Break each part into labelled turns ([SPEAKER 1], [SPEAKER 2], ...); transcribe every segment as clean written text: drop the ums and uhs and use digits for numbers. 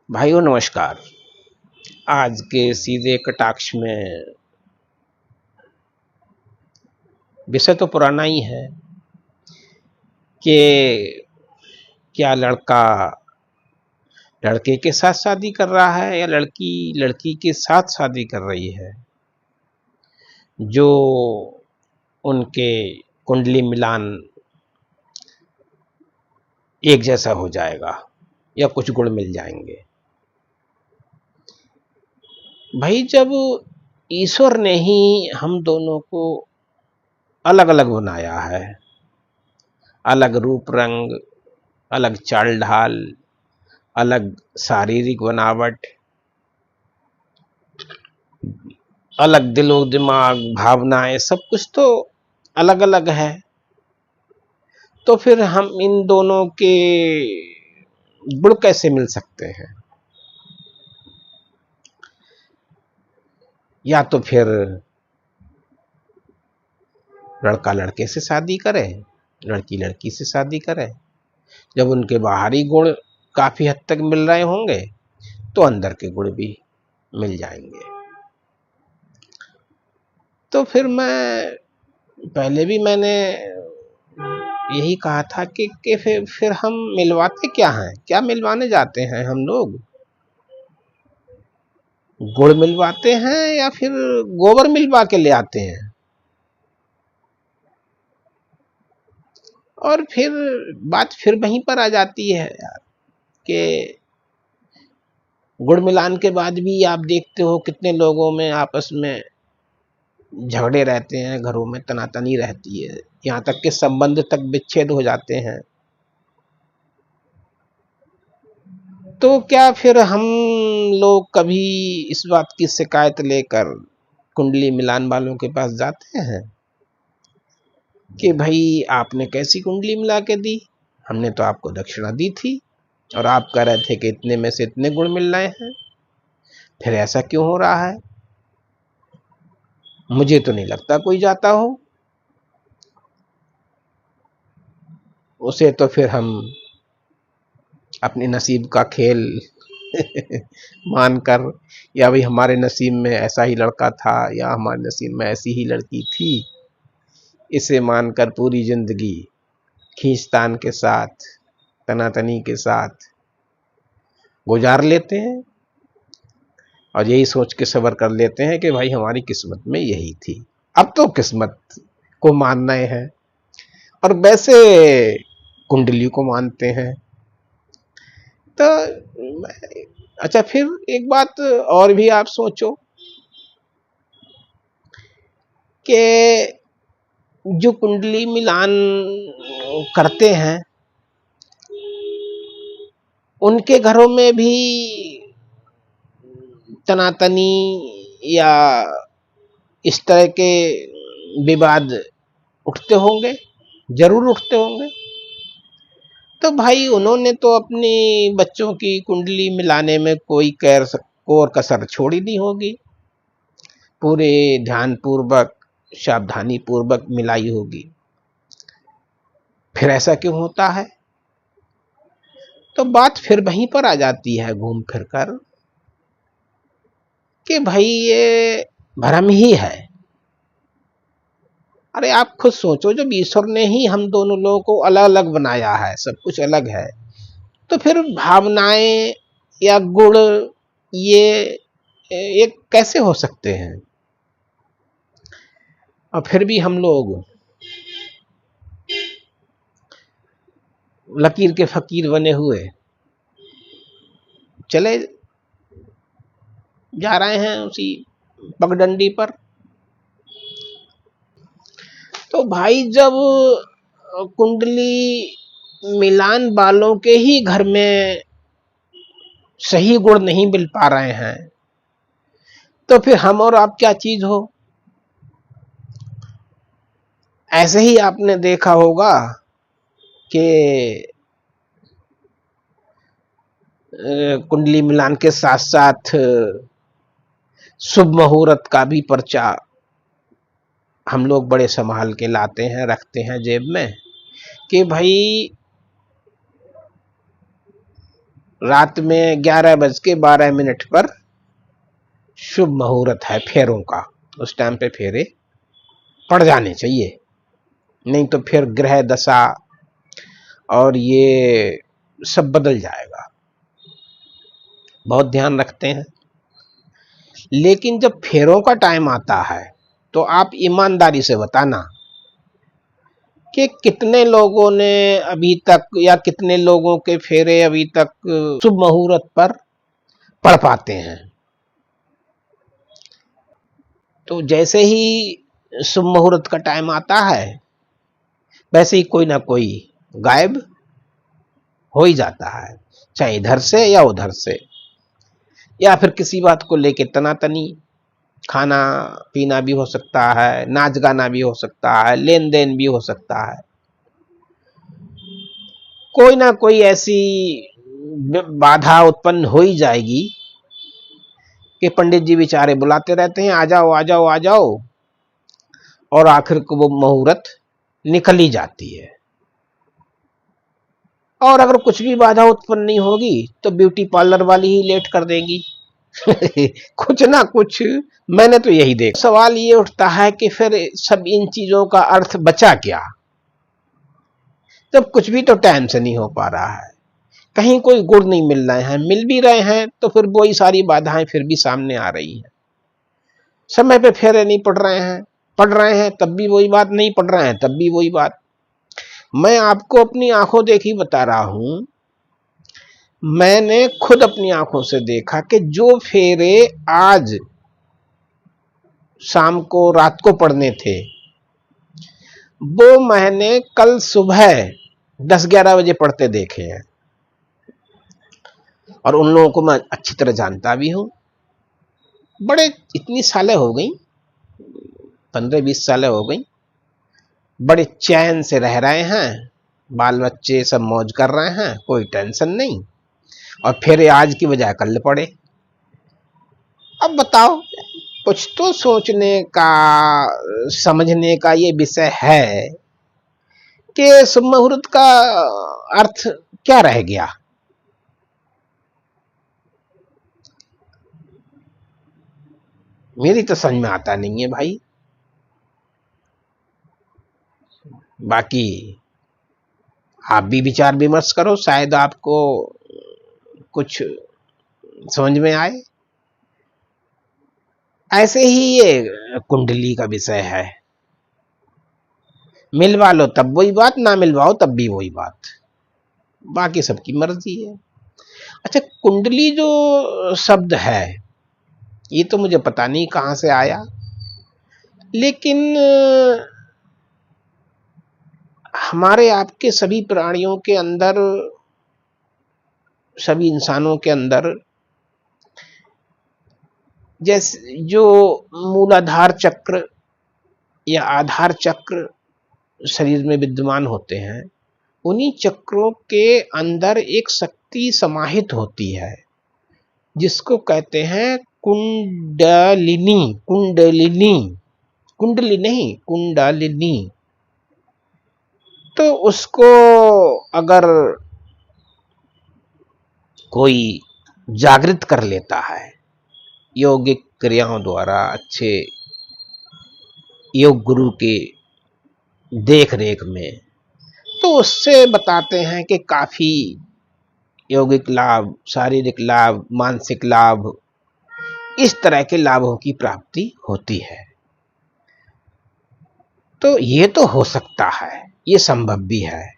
[SPEAKER 1] भाइयों नमस्कार। आज के सीधे कटाक्ष में विषय तो पुराना ही है कि क्या लड़का लड़के के साथ शादी कर रहा है या लड़की लड़की के साथ शादी कर रही है, जो उनके कुंडली मिलान एक जैसा हो जाएगा या कुछ गुण मिल जाएंगे। भाई, जब ईश्वर ने ही हम दोनों को अलग अलग बनाया है, अलग रूप रंग, अलग चाल ढाल, अलग शारीरिक बनावट, अलग दिलो दिमाग भावनाएं, सब कुछ तो अलग अलग है। तो फिर हम इन दोनों के गुण कैसे मिल सकते हैं? या तो फिर लड़का लड़के से शादी करे, लड़की लड़की से शादी करे। जब उनके बाहरी गुण काफी हद तक मिल रहे होंगे तो अंदर के गुण भी मिल जाएंगे। तो फिर मैंने यही कहा था कि फिर हम मिलवाते क्या हैं, क्या मिलवाने जाते हैं हम लोग? गुड़ मिलवाते हैं या फिर गोबर मिलवा के ले आते हैं? और फिर बात फिर वहीं पर आ जाती है यार, कि गुड़ मिलान के बाद भी आप देखते हो कितने लोगों में आपस में झगड़े रहते हैं, घरों में तनातनी रहती है, यहाँ तक कि संबंध तक विच्छेद हो जाते हैं। तो क्या फिर हम लोग कभी इस बात की शिकायत लेकर कुंडली मिलान वालों के पास जाते हैं कि भाई आपने कैसी कुंडली मिला के दी? हमने तो आपको दक्षिणा दी थी और आप कह रहे थे कि इतने में से इतने गुण मिल रहे हैं, फिर ऐसा क्यों हो रहा है? मुझे तो नहीं लगता कोई जाता हो। उसे तो फिर हम अपने नसीब का खेल मानकर, या भाई हमारे नसीब में ऐसा ही लड़का था या हमारे नसीब में ऐसी ही लड़की थी, इसे मानकर पूरी जिंदगी खींचतान के साथ, तनातनी के साथ गुजार लेते हैं और यही सोच के सब्र कर लेते हैं कि भाई हमारी किस्मत में यही थी। अब तो किस्मत को मानना है और वैसे कुंडली को मानते हैं। तो अच्छा, फिर एक बात और भी आप सोचो कि जो कुंडली मिलान करते हैं उनके घरों में भी तनातनी या इस तरह के विवाद उठते होंगे, जरूर उठते होंगे। तो भाई उन्होंने तो अपनी बच्चों की कुंडली मिलाने में कोई कोर कसर छोड़ी नहीं होगी, पूरे ध्यान पूर्वक सावधानी पूर्वक मिलाई होगी। फिर ऐसा क्यों होता है? तो बात फिर वहीं पर आ जाती है घूम फिर कर कि भाई ये भ्रम ही है। अरे आप खुद सोचो, जब ईश्वर ने ही हम दोनों लोगों को अलग अलग बनाया है, सब कुछ अलग है, तो फिर भावनाएं या गुण ये एक कैसे हो सकते हैं? और फिर भी हम लोग लकीर के फकीर बने हुए चले जा रहे हैं उसी पगडंडी पर। तो भाई, जब कुंडली मिलान वालों के ही घर में सही गुण नहीं मिल पा रहे हैं, तो फिर हम और आप क्या चीज हो? ऐसे ही आपने देखा होगा कि कुंडली मिलान के साथ साथ शुभ मुहूर्त का भी पर्चा हम लोग बड़े संभाल के लाते हैं, रखते हैं जेब में कि भाई रात में 11:12 पर शुभ मुहूर्त है फेरों का। उस टाइम पे फेरे पड़ जाने चाहिए, नहीं तो फिर ग्रह दशा और ये सब बदल जाएगा। बहुत ध्यान रखते हैं। लेकिन जब फेरों का टाइम आता है तो आप ईमानदारी से बताना कि कितने लोगों ने अभी तक, या कितने लोगों के फेरे अभी तक शुभ मुहूर्त पर पढ़ पाते हैं। तो जैसे ही शुभ मुहूर्त का टाइम आता है वैसे ही कोई ना कोई गायब हो ही जाता है, चाहे इधर से या उधर से, या फिर किसी बात को लेके तनातनी। खाना पीना भी हो सकता है, नाच गाना भी हो सकता है, लेन देन भी हो सकता है। कोई ना कोई ऐसी बाधा उत्पन्न हो ही जाएगी कि पंडित जी बेचारे बुलाते रहते हैं, आ जाओ आ जाओ आ जाओ, और आखिर को वो मुहूर्त निकल ही जाती है। और अगर कुछ भी बाधा उत्पन्न नहीं होगी तो ब्यूटी पार्लर वाली ही लेट कर देंगी। कुछ ना कुछ। मैंने तो यही देखा। सवाल ये उठता है कि फिर सब इन चीजों का अर्थ बचा क्या, जब कुछ भी तो टाइम से नहीं हो पा रहा है, कहीं कोई गुण नहीं मिल रहे हैं, मिल भी रहे हैं तो फिर वही सारी बाधाएं फिर भी सामने आ रही हैं। समय पे फेरे नहीं पड़ रहे हैं, पढ़ रहे हैं तब भी वही बात, नहीं पढ़ रहे हैं तब भी वही बात। मैं आपको अपनी आंखों देखी बता रहा हूं, मैंने खुद अपनी आंखों से देखा कि जो फेरे आज शाम को रात को पढ़ने थे वो मैंने कल सुबह 10-11 बजे पढ़ते देखे हैं। और उन लोगों को मैं अच्छी तरह जानता भी हूं। बड़े इतनी सालें हो गई, 15-20 सालें हो गई, बड़े चैन से रह रहे हैं, बाल बच्चे सब मौज कर रहे हैं, कोई टेंशन नहीं, और फिर आज की बजाय कल पड़े। अब बताओ, कुछ तो सोचने का, समझने का ये विषय है कि शुभ मुहूर्त का अर्थ क्या रह गया। मेरी तो समझ में आता नहीं है भाई। बाकी आप भी विचार विमर्श करो, शायद आपको कुछ समझ में आए। ऐसे ही ये कुंडली का विषय है, मिलवा लो तब वही बात, ना मिलवाओ तब भी वही बात, बाकी सबकी मर्जी है। अच्छा, कुंडली जो शब्द है ये तो मुझे पता नहीं कहां से आया, लेकिन हमारे आपके सभी प्राणियों के अंदर, सभी इंसानों के अंदर, जैसे जो मूलाधार चक्र या आधार चक्र शरीर में विद्यमान होते हैं, उन्हीं चक्रों के अंदर एक शक्ति समाहित होती है जिसको कहते हैं कुंडलिनी। कुंडलिनी, कुंडली नहीं, कुंडलिनी। तो उसको अगर कोई जागृत कर लेता है योगिक क्रियाओं द्वारा, अच्छे योग गुरु के देख रेख में, तो उससे बताते हैं कि काफी यौगिक लाभ, शारीरिक लाभ, मानसिक लाभ, इस तरह के लाभों की प्राप्ति होती है। तो ये तो हो सकता है, ये संभव भी है।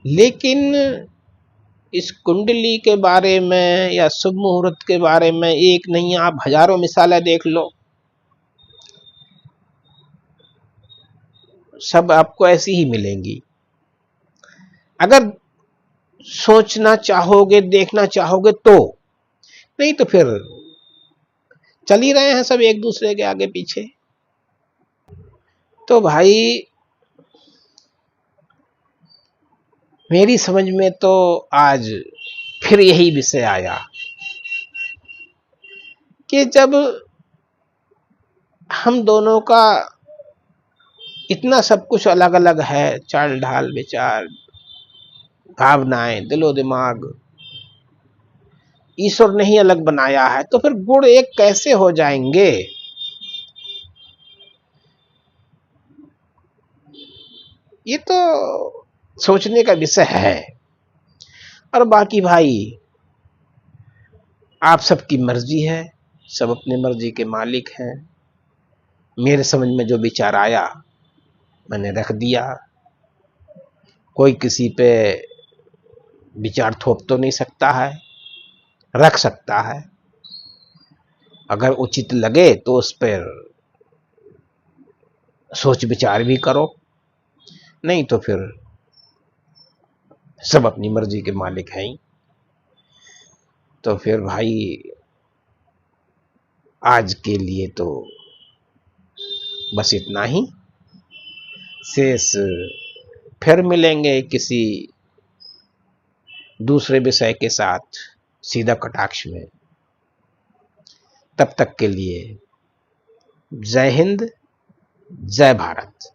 [SPEAKER 1] लेकिन इस कुंडली के बारे में या शुभ मुहूर्त के बारे में एक नहीं, आप हजारों मिसालें देख लो, सब आपको ऐसी ही मिलेंगी। अगर सोचना चाहोगे, देखना चाहोगे तो, नहीं तो फिर चल ही रहे हैं सब एक दूसरे के आगे पीछे। तो भाई मेरी समझ में तो आज फिर यही विषय आया कि जब हम दोनों का इतना सब कुछ अलग अलग है, चाल ढाल विचार, भावनाएं, दिलो दिमाग ईश्वर ने ही अलग बनाया है, तो फिर गुण एक कैसे हो जाएंगे? ये तो सोचने का विषय है। और बाकी भाई आप सबकी मर्जी है, सब अपनी मर्जी के मालिक हैं। मेरे समझ में जो विचार आया मैंने रख दिया। कोई किसी पे विचार थोप तो नहीं सकता है, रख सकता है। अगर उचित लगे तो उस पर सोच विचार भी करो, नहीं तो फिर सब अपनी मर्जी के मालिक हैं ही। तो फिर भाई आज के लिए तो बस इतना ही। शेष फिर मिलेंगे किसी दूसरे विषय के साथ सीधा कटाक्ष में। तब तक के लिए जय हिंद, जय भारत।